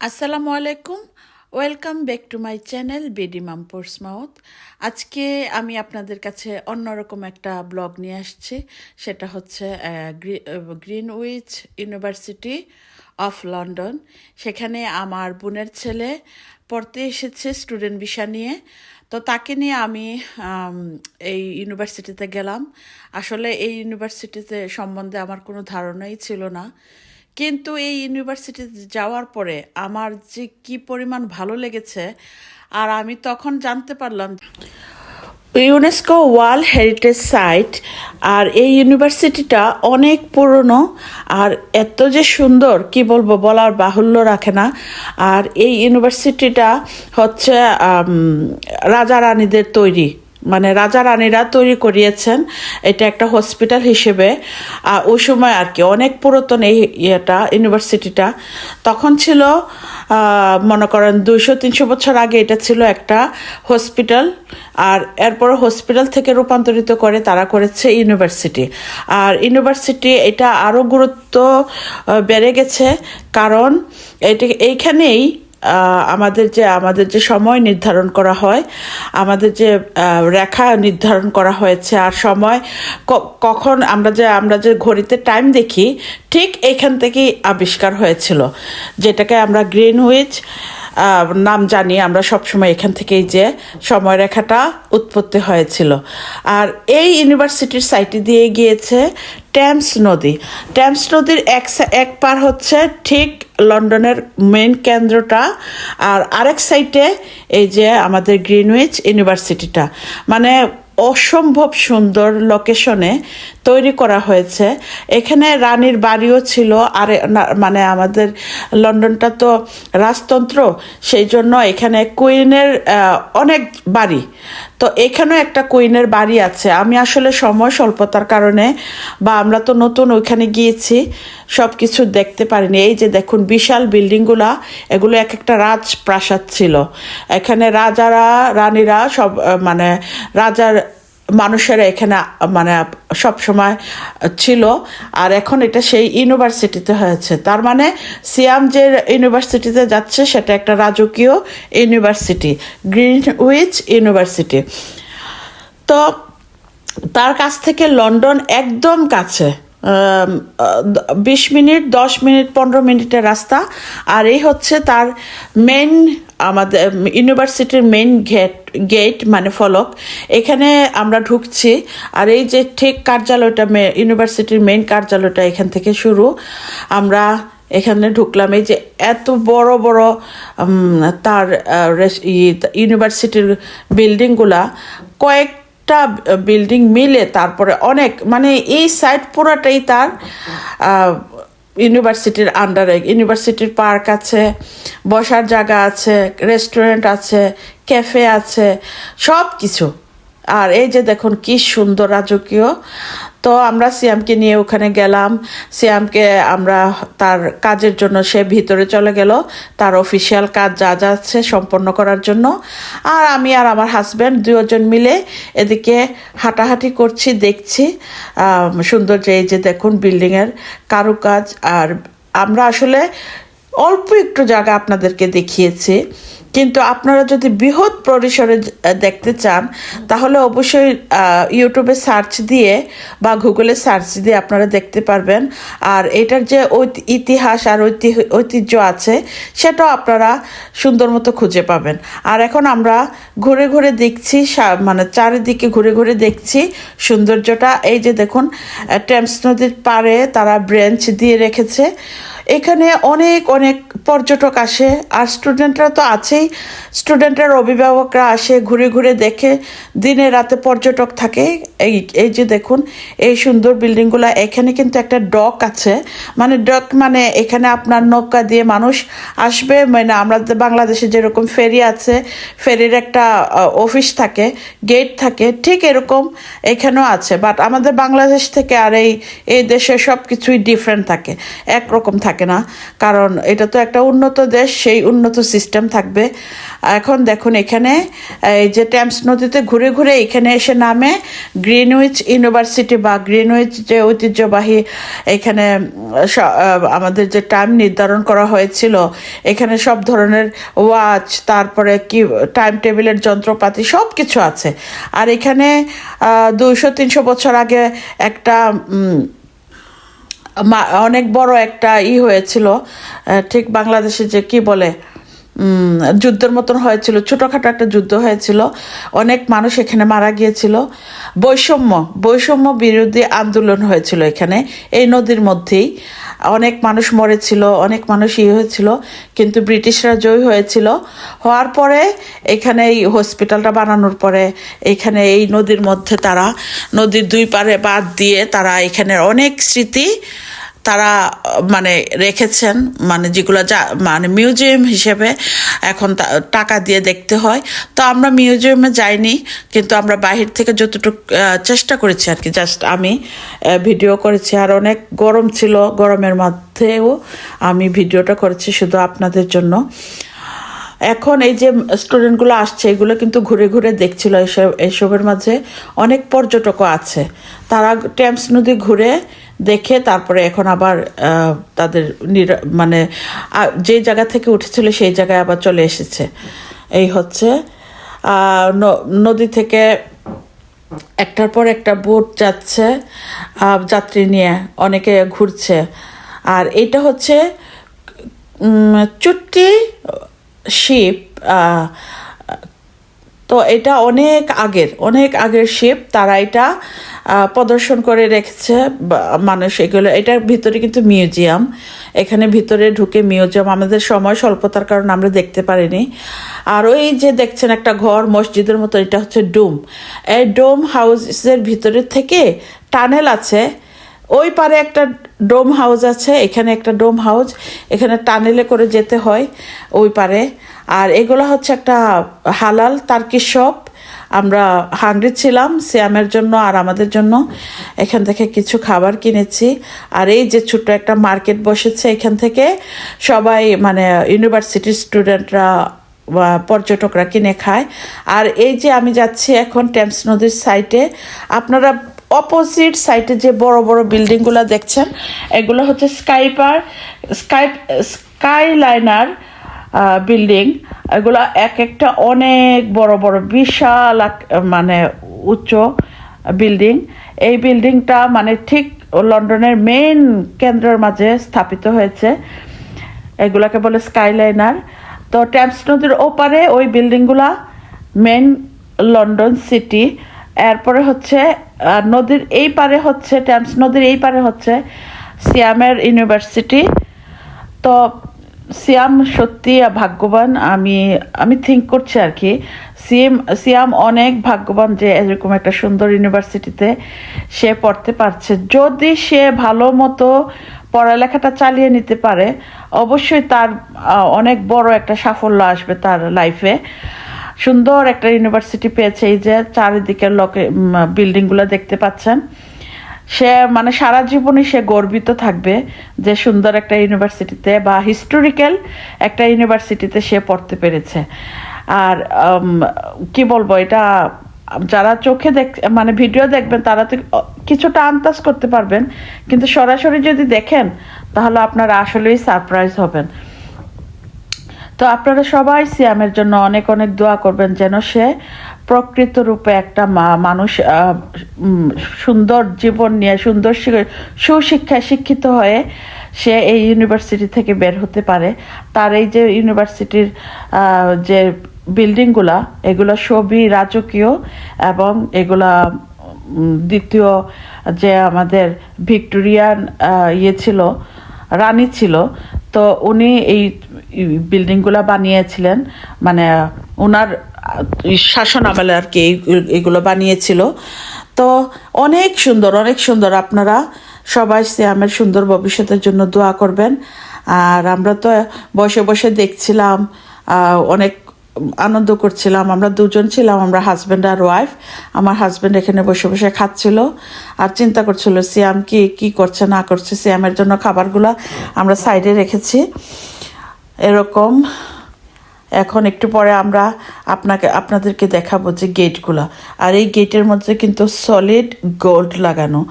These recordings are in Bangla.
আসসালামু আলাইকুম। Welcome back to my channel BD মামপোর্স মাউথ। আজকে আমি আপনাদের কাছে অন্যরকম একটা ব্লগ নিয়ে আসছি। সেটা হচ্ছে গ্রিনউইচ ইউনিভার্সিটি অফ লন্ডন। সেখানে আমার বোনের ছেলে পড়তে এসেছে স্টুডেন্ট ভিসা নিয়ে। তো তাকে নিয়ে আমি এই ইউনিভার্সিটিতে গেলাম। আসলে এই ইউনিভার্সিটিতে সম্বন্ধে আমার কোনো ধারণাই ছিল না, কিন্তু এই ইউনিভার্সিটিতে যাওয়ার পরে আমার যে কি পরিমাণ ভালো লেগেছে। আর আমি তখন জানতে পারলাম ইউনেস্কো ওয়ার্ল্ড হেরিটেজ সাইট, আর এই ইউনিভার্সিটিটা অনেক পুরনো আর এত যে সুন্দর কি বলবো, বলার বাহুল্য রাখে না। আর এই ইউনিভার্সিটিটা হচ্ছে রাজা রানীদের তৈরি, মানে রাজা রানীরা তৈরি করিয়েছেন। এটা একটা হসপিটাল হিসেবে ওই সময় আর কি অনেক পুরাতন এই ইউনিভার্সিটিটা। তখন ছিল মনে করেন 200-300 বছর আগে এটা ছিল একটা হসপিটাল। আর এরপর হসপিটাল থেকে রূপান্তরিত করে তারা করেছে ইউনিভার্সিটি। আর ইউনিভার্সিটি এটা আরও গুরুত্ব বেড়ে গেছে, কারণ এইখানেই আমাদের যে সময় নির্ধারণ করা হয়, আমাদের যে রেখা নির্ধারণ করা হয়েছে, আর সময় কখন আমরা যে ঘড়িতে টাইম দেখি, ঠিক এখান থেকেই আবিষ্কার হয়েছিল, যেটাকে আমরা গ্রিনউইচ নাম জানি আমরা সবসময়। এখান থেকেই যে সময়রেখাটা উৎপত্তি হয়েছিল। আর এই ইউনিভার্সিটির সাইটে দিয়ে গিয়েছে টেমস নদী। টেমস নদীর এক পার হচ্ছে ঠিক লন্ডনের মেইন কেন্দ্রটা, আর আরেক সাইডে এই যে আমাদের গ্রিনউইচ ইউনিভার্সিটিটা। মানে অসম্ভব সুন্দর লোকেশনে তৈরি করা হয়েছে। এখানে রানীর বাড়িও ছিল। আর মানে আমাদের লন্ডনটা তো রাজতন্ত্র, সেই জন্য এখানে কুইনের অনেক বাড়ি। তো এখানেও একটা কুইনের বাড়ি আছে। আমি আসলে সময় স্বল্পতার কারণে বা আমরা তো নতুন ওইখানে গিয়েছি, সব কিছু দেখতে পারিনি। এই যে দেখুন বিশাল বিল্ডিংগুলা, এগুলো এক একটা রাজপ্রাসাদ ছিল। এখানে রাজারা রানীরা সব মানে রাজার মানুষেরা এখানে মানে সব সময় ছিল। আর এখন এটা সেই ইউনিভার্সিটিতে হয়েছে। তার মানে সিয়াম যে ইউনিভার্সিটিতে যাচ্ছে সেটা একটা রাজকীয় ইউনিভার্সিটি, গ্রিনউইচ ইউনিভার্সিটি। তো তার কাছ থেকে লন্ডন একদম কাছে, 20 মিনিট, 10 মিনিট, 15 মিনিটের রাস্তা। আর এই হচ্ছে তার মেন, আমাদের ইউনিভার্সিটির মেন গেট মানে ফলক। এখানে আমরা ঢুকছি। আর এই যে ঠিক কার্যালয়টা, ইউনিভার্সিটির মেইন কার্যালয়টা এখান থেকে শুরু। আমরা এখানে ঢুকলাম। এই যে এত বড় বড় তার ইউনিভার্সিটির বিল্ডিংগুলা, কয়েকটা বিল্ডিং মিলে তারপরে অনেক, মানে এই সাইড পুরাটাই তার ইউনিভার্সিটির আন্ডারে। ইউনিভার্সিটির পার্ক আছে, বসার জায়গা আছে, রেস্টুরেন্ট আছে, ক্যাফে আছে, সব কিছু। আর এই যে দেখুন কি সুন্দর রাজকীয়। তো আমরা সিয়ামকে নিয়ে ওখানে গেলাম। সিয়ামকে আমরা তার কাজের জন্য, সে ভিতরে চলে গেল তার অফিসিয়াল কাজ যা যা আছে সম্পন্ন করার জন্য। আর আমি আর আমার হাজব্যান্ড দুজন মিলে এদিকে হাঁটাহাঁটি করছি, দেখছি সৌন্দর্য। এই যে দেখুন বিল্ডিংয়ের কারুকাজ। আর আমরা আসলে অল্প একটু জায়গা আপনাদেরকে দেখিয়েছি, কিন্তু আপনারা যদি বৃহৎ পরিসরে দেখতে চান তাহলে অবশ্যই ইউটিউবে সার্চ দিয়ে বা গুগলে সার্চ দিয়ে আপনারা দেখতে পারবেন। আর এটার যে ইতিহাস আর ঐতিহ্য আছে সেটাও আপনারা সুন্দর মতো খুঁজে পাবেন। আর এখন আমরা ঘুরে ঘুরে দেখছি, মানে চারিদিকে ঘুরে ঘুরে দেখছি সৌন্দর্যটা। এই যে দেখুন টেমস নদীর পাড়ে তারা ব্রেঞ্চ দিয়ে রেখেছে। এখানে অনেক অনেক পর্যটক আসে, আর স্টুডেন্টরা তো আছেই। স্টুডেন্টের অভিভাবকরা আসে, ঘুরে ঘুরে দেখে। দিনে রাতে পর্যটক থাকে। এই যে দেখুন এই সুন্দর বিল্ডিংগুলো। এখানে কিন্তু একটা ডক আছে, মানে ডক মানে এখানে আপনার নৌকা দিয়ে মানুষ আসবে। মানে আমাদের বাংলাদেশে যেরকম ফেরি আছে, ফেরির একটা অফিস থাকে, গেট থাকে, ঠিক এরকম এখানেও আছে। বাট আমাদের বাংলাদেশ থেকে আর এই দেশে সব কিছুই ডিফারেন্ট থাকে, একরকম থাকে থাকে না, কারণ এটা তো একটা উন্নত দেশ, সেই উন্নত সিস্টেম থাকবে। এখন দেখুন এখানে এই যে টেমস নদীতে ঘুরে ঘুরে এখানে এসে নামে গ্রিনউইচ ইউনিভার্সিটি বা গ্রিনউইচ যে ঐতিহ্যবাহী এখানে আমাদের যে টাইম নির্ধারণ করা হয়েছিল, এখানে সব ধরনের ওয়াচ, তারপরে কি টাইম টেবিলের যন্ত্রপাতি সব কিছু আছে। আর এখানে 200-300 বছর আগে একটা অনেক বড় একটা হয়েছিল, ঠিক বাংলাদেশে যে কি বলে যুদ্ধের মতন হয়েছিল, ছোটোখাটো একটা যুদ্ধ হয়েছিল, অনেক মানুষ এখানে মারা গিয়েছিল। বৈষম্য বিরোধী আন্দোলন হয়েছিল এখানে, এই নদীর মধ্যেই অনেক মানুষ মরেছিল, অনেক মানুষ হয়েছিল, কিন্তু ব্রিটিশরা জয়ী হয়েছিল। হওয়ার পরে এখানে এই হসপিটালটা বানানোর পরে এখানে এই নদীর মধ্যে তারা নদীর দুই পারে বাঁধ দিয়ে তারা এখানে অনেক স্মৃতি তারা মানে রেখেছেন, মানে যেগুলো মানে মিউজিয়াম হিসেবে এখন টাকা দিয়ে দেখতে হয়। তো আমরা মিউজিয়ামে যাইনি, কিন্তু আমরা বাহির থেকে যতটুকু চেষ্টা করেছি আর কি, জাস্ট আমি ভিডিও করেছি। আর অনেক গরম ছিল, গরমের মধ্যেও আমি ভিডিওটা করেছি শুধু আপনাদের জন্য। এখন এই যে স্টুডেন্টগুলো আসছে, এগুলো কিন্তু ঘুরে ঘুরে দেখছিল। এসবের মাঝে অনেক পর্যটকও আছে, তারা টেমস নদী ঘুরে দেখে তারপরে এখন আবার তাদের মানে যে জায়গা থেকে উঠেছিল সেই জায়গায় আবার চলে এসেছে। এই হচ্ছে নদী থেকে একটার পর একটা বোট যাচ্ছে যাত্রী নিয়ে, অনেকে ঘুরছে। আর এইটা হচ্ছে চুট্টি শিপ। তো এটা অনেক আগের শিপ, তারা এটা প্রদর্শন করে রেখেছে মানুষ। এগুলো এটার ভিতরে কিন্তু মিউজিয়াম, এখানে ভিতরে ঢুকে মিউজিয়াম, আমাদের সময় স্বল্পতার কারণে আমরা দেখতে পারিনি। আর ওই যে দেখছেন একটা ঘর মসজিদের মতো, এটা হচ্ছে ডোম। এই ডোম হাউসের ভিতরের থেকে টানেল আছে, ওই পারে একটা ডোম হাউস আছে, এখানে একটা ডোম হাউস, এখানে টানেলে করে যেতে হয় ওই পারে। আর এগুলো হচ্ছে একটা হালাল টার্কিশ শপ। আমরা হাংরি ছিলাম সিয়ামের জন্য আর আমাদের জন্য, এখান থেকে কিছু খাবার কিনেছি। আর এই যে ছোট্ট একটা মার্কেট বসেছে, এখান থেকে সবাই মানে ইউনিভার্সিটির স্টুডেন্টরা বা পর্যটকরা কিনে খায়। আর এই যে আমি যাচ্ছি এখন টেমস নদীর সাইডে, আপনারা অপোজিট সাইডে যে বড় বড় বিল্ডিংগুলো দেখছেন, এগুলো হচ্ছে স্কাইলাইনার বিল্ডিং। এগুলো এক একটা অনেক বড় বড় বিশাল মানে উচ্চ বিল্ডিং। এই বিল্ডিংটা মানে ঠিক লন্ডনের মেইন কেন্দ্রের মাঝে স্থাপিত হয়েছে, এগুলাকে বলে স্কাইলাইনার। তো টেমস নদীর ওপারে ওই বিল্ডিংগুলা মেইন লন্ডন সিটি। এরপরে হচ্ছে নদীর এই পারে হচ্ছে টেমস নদীর এই পারে হচ্ছে সিয়ামের ইউনিভার্সিটি। তো সিয়াম সত্যি ভাগ্যবান, আমি থিঙ্ক করছি আর কি, সিয়াম অনেক ভাগ্যবান যে এরকম একটা সুন্দর ইউনিভার্সিটিতে সে পড়তে পারছে। যদি সে ভালো মতো পড়ালেখাটা চালিয়ে নিতে পারে, অবশ্যই তার অনেক বড় একটা সাফল্য আসবে তার লাইফে। সুন্দর একটা ইউনিভার্সিটি পেয়েছে, এই যে চারিদিকের বিল্ডিংগুলো দেখতে পাচ্ছেন। সে মানে সারা জীবনই সে গর্বিত থাকবে যে সুন্দর একটা ইউনিভার্সিটিতে বা হিস্টোরিক্যাল একটা ইউনিভার্সিটিতে সে পড়তে পেরেছে। আর কি বলবো, এটা যারা চোখে মানে ভিডিও দেখবেন তারা তো কিছুটা আন্দাজ করতে পারবেন, কিন্তু সরাসরি যদি দেখেন তাহলে আপনারা আসলেই সারপ্রাইজ হবেন। তো আপনারা সবাই সিয়ামের জন্য অনেক অনেক দোয়া করবেন, যেন সে প্রকৃত রূপে একটা মানুষ সুন্দর জীবন নিয়ে সুন্দর সুশিক্ষায় শিক্ষিত হয়ে সে এই ইউনিভার্সিটি থেকে বের হতে পারে। তার এই যে ইউনিভার্সিটির যে বিল্ডিংগুলা, এগুলো সবই রাজকীয়, এবং এগুলা দ্বিতীয় যে আমাদের ভিক্টোরিয়ান ছিল, রানী ছিল, তো উনি এই বিল্ডিংগুলা বানিয়েছিলেন, মানে ওনার শাসন আমলে আর কি এগুলো বানিয়েছিল। তো অনেক সুন্দর। আপনারা সবাই সিয়ামের সুন্দর ভবিষ্যতের জন্য দোয়া করবেন। আর আমরা তো বসে বসে দেখছিলাম, অনেক আনন্দ করছিলাম। আমরা দুজন ছিলাম, আমরা হাজব্যান্ড আর ওয়াইফ। আমার হাজব্যান্ড এখানে বসে বসে খাচ্ছিল আর চিন্তা করছিল সিয়াম কি করছে না করছে। সিয়ামের জন্য খাবারগুলো আমরা সাইডে রেখেছি এরকম। এখন একটু পরে আমরা আপনাদেরকে দেখাবো যে গেটগুলা, আর এই গেটের মধ্যে কিন্তু সলিড গোল্ড লাগানো।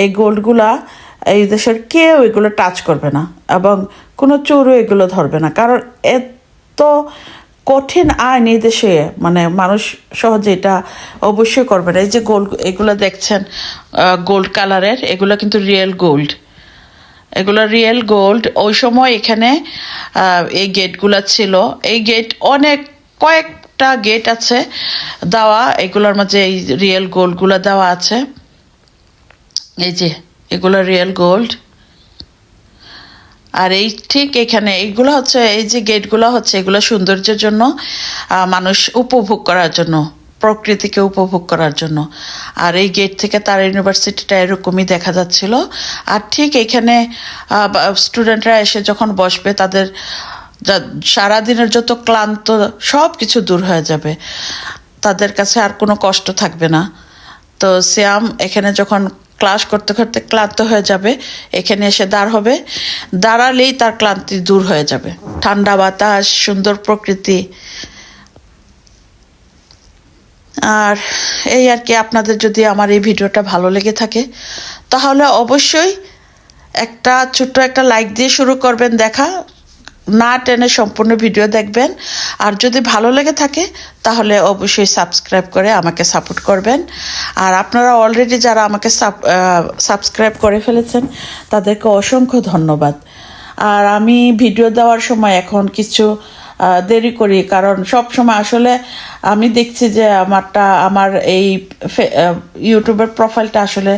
এই গোল্ডগুলা এই দেশের কেউ এগুলো টাচ করবে না এবং কোনো চোরও এগুলো ধরবে না, কারণ এত কঠিন আইন এই দেশে, মানে মানুষ সহজে এটা অবশ্যই করবে না। এই যে গোল্ড এগুলো দেখছেন গোল্ড কালারের, এগুলো কিন্তু রিয়েল গোল্ড, এগুলো রিয়েল গোল্ড। ওই সময় এখানে এই গেটগুলো ছিল। এই গেট অনেক কয়েকটা গেট আছে দেওয়া, এগুলোর মাঝে এই রিয়েল গোল্ডগুলো দেওয়া আছে। এই যে এগুলো রিয়েল গোল্ড। আর এই ঠিক এখানে এইগুলো হচ্ছে, এই যে গেটগুলো হচ্ছে এগুলো সৌন্দর্যের জন্য, মানুষ উপভোগ করার জন্য, প্রকৃতিকে উপভোগ করার জন্য। আর এই গেট থেকে তার ইউনিভার্সিটিটা এরকমই দেখা যাচ্ছিল। আর ঠিক এখানে স্টুডেন্টরা এসে যখন বসবে তাদের সারাদিনের যত ক্লান্ত সব কিছু দূর হয়ে যাবে, তাদের কাছে আর কোনো কষ্ট থাকবে না। তো সিয়াম এখানে যখন ক্লাস করতে করতে ক্লান্ত হয়ে যাবে, এখানে এসে হবে, দাঁড়ালেই তার ক্লান্তি দূর হয়ে যাবে। ঠান্ডা বাতাস, সুন্দর প্রকৃতি। আর এই আর কি, আপনাদের যদি আমার এই ভিডিওটা ভালো লেগে থাকে তাহলে অবশ্যই একটা ছোট্ট একটা লাইক দিয়ে শুরু করবেন দেখা, না টেনে সম্পূর্ণ ভিডিও দেখবেন। আর যদি ভালো লেগে থাকে তাহলে অবশ্যই সাবস্ক্রাইব করে আমাকে সাপোর্ট করবেন। আর আপনারা অলরেডি যারা আমাকে সাবস্ক্রাইব করে ফেলেছেন তাদেরকে অসংখ্য ধন্যবাদ। আর আমি ভিডিও দেওয়ার সময় এখন কিছু দেরি করি, কারণ সব সময় আসলে আমি দেখছি যে আমার এই ইউটিউবের প্রোফাইলটা আসলে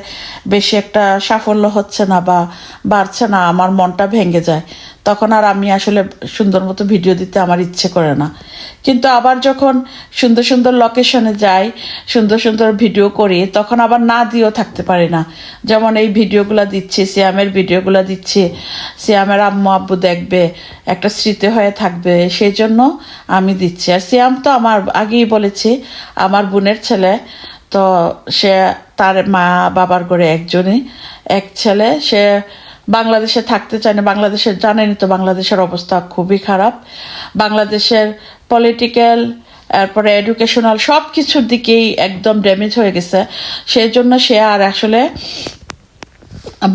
বেশি একটা সাফল্য হচ্ছে না বা বাড়ছে না, আমার মনটা ভেঙে যায়। তখন আর আমি আসলে সুন্দর মতো ভিডিও দিতে আমার ইচ্ছে করে না। কিন্তু আবার যখন সুন্দর সুন্দর লোকেশনে যাই, সুন্দর সুন্দর ভিডিও করি, তখন আবার না দিয়েও থাকতে পারি না। যেমন এই ভিডিওগুলো দিচ্ছি, সিয়ামের ভিডিওগুলো দিচ্ছি, সিয়ামের আম্মু আব্বু দেখবে, একটা স্মৃতি হয়ে থাকবে, সেই জন্য আমি দিচ্ছি। আর সিয়াম তো আমার আগেই বলেছি আমার বোনের ছেলে, তো সে তার মা বাবার ঘরে একজনই এক ছেলে, সে বাংলাদেশে থাকতে চায় না। বাংলাদেশের জানেনই তো বাংলাদেশের অবস্থা খুবই খারাপ। বাংলাদেশের পলিটিক্যাল, তারপরে এডুকেশনাল সব কিছুর দিকেই একদম ড্যামেজ হয়ে গেছে। সেই জন্য সে আর আসলে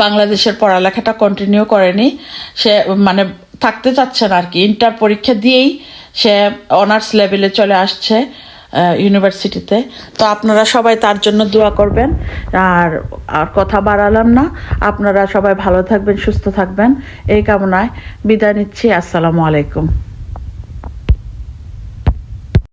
বাংলাদেশের পড়ালেখাটা কন্টিনিউ করেনি। সে মানে থাকতে চাচ্ছে না আর কি। ইন্টার পরীক্ষা দিয়েই সে অনার্স লেভেলে চলে আসছে ইউনিভার্সিটিতে। তো আপনারা সবাই তার জন্য দোয়া করবেন। আর কথা বাড়ালাম না, আপনারা সবাই ভালো থাকবেন, সুস্থ থাকবেন, এই কামনায় বিদায় নিচ্ছি। আসসালামু আলাইকুম।